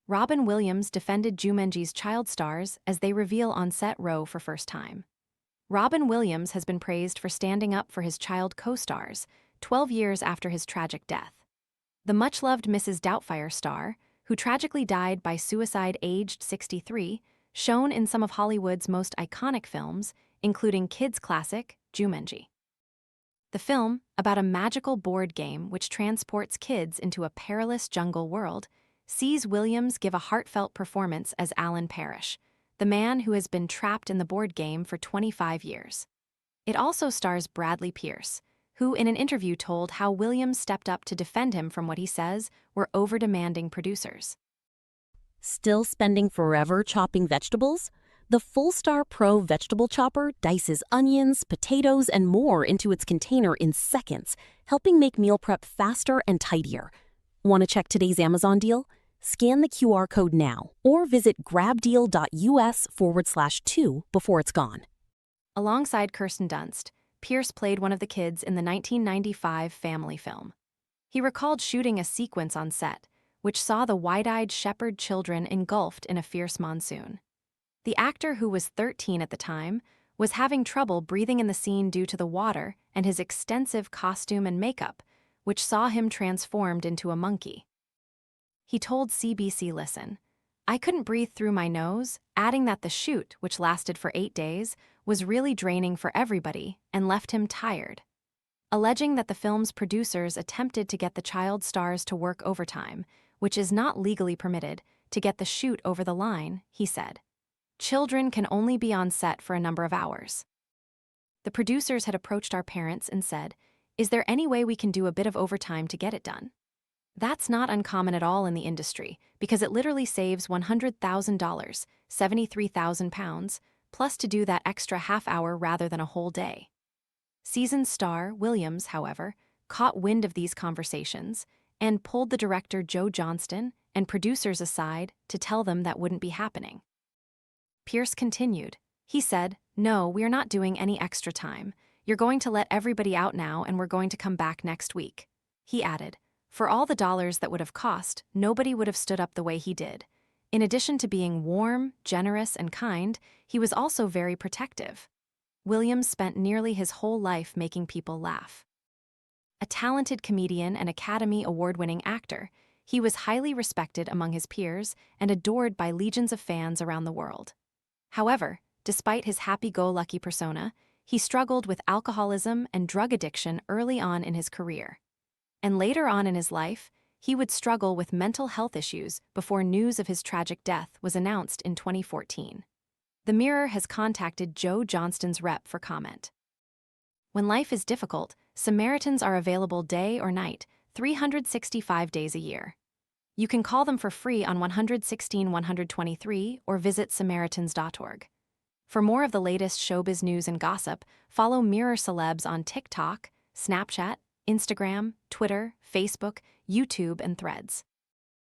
Robin Williams defended Jumanji's child stars as they reveal on set row for first time. Robin Williams has been praised for standing up for his child co-stars, 12 years after his tragic death. The much-loved Mrs Doubtfire star, who tragically died by suicide aged 63, shone in some of Hollywood's most iconic films, including kids' classic, Jumanji. The film, about a magical board game which transports kids into a perilous jungle world, sees Williams give a heartfelt performance as Alan Parrish, the man who has been trapped in the board game for 25 years. It also stars Bradley Pierce, who in an interview told how Williams stepped up to defend him from what he says were over-demanding producers. Still spending forever chopping vegetables? The Full-Star Pro vegetable chopper dices onions, potatoes, and more into its container in seconds, helping make meal prep faster and tidier. Want to check today's Amazon deal? Scan the QR code now or visit grabdeal.us/2 before it's gone. Alongside Kirsten Dunst, Pierce played one of the kids in the 1995 family film. He recalled shooting a sequence on set, which saw the wide-eyed shepherd children engulfed in a fierce monsoon. The actor, who was 13 at the time, was having trouble breathing in the scene due to the water and his extensive costume and makeup, which saw him transformed into a monkey. He told CBC Listen, "I couldn't breathe through my nose," adding that the shoot, which lasted for 8 days, was really draining for everybody and left him tired. Alleging that the film's producers attempted to get the child stars to work overtime, which is not legally permitted, to get the shoot over the line, he said, "Children can only be on set for a number of hours." The producers had approached our parents and said, "Is there any way we can do a bit of overtime to get it done?" That's not uncommon at all in the industry, because it literally saves $100,000, £73,000, plus to do that extra half hour rather than a whole day. Seasoned star Williams, however, caught wind of these conversations and pulled the director Joe Johnston and producers aside to tell them that wouldn't be happening. Pierce continued. He said, "No, we're not doing any extra time. You're going to let everybody out now and we're going to come back next week." He added, "For all the dollars that would have cost, nobody would have stood up the way he did. In addition to being warm, generous, and kind, he was also very protective." Williams spent nearly his whole life making people laugh. A talented comedian and Academy Award-winning actor, he was highly respected among his peers and adored by legions of fans around the world. However, despite his happy-go-lucky persona, he struggled with alcoholism and drug addiction early on in his career. And later on in his life, he would struggle with mental health issues before news of his tragic death was announced in 2014. The Mirror has contacted Joe Johnston's rep for comment. When life is difficult, Samaritans are available day or night, 365 days a year. You can call them for free on 116-123 or visit samaritans.org. For more of the latest showbiz news and gossip, follow Mirror Celebs on TikTok, Snapchat, Instagram, Twitter, Facebook, YouTube, and Threads.